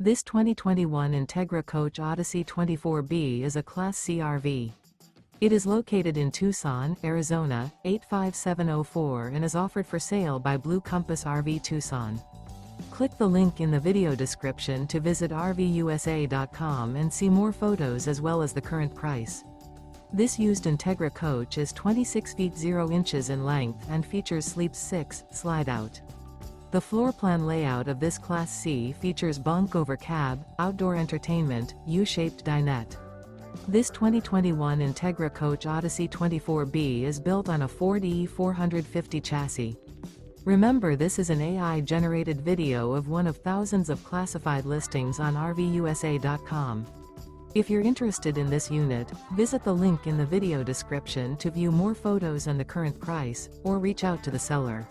This 2021 Entegra Coach Odyssey 24B is a Class C RV. It is located in Tucson, Arizona, 85704 and is offered for sale by Blue Compass RV Tucson. Click the link in the video description to visit RVUSA.com and see more photos as well as the current price. This used Entegra coach is 26 feet 0 inches in length and features Sleeps 6 Slideout. The floor plan layout of this Class C features bunk over cab, outdoor entertainment, U-shaped dinette. This 2021 Entegra Coach Odyssey 24B is built on a Ford E450 chassis. Remember, this is an AI-generated video of one of thousands of classified listings on RVUSA.com. If you're interested in this unit, visit the link in the video description to view more photos and the current price, or reach out to the seller.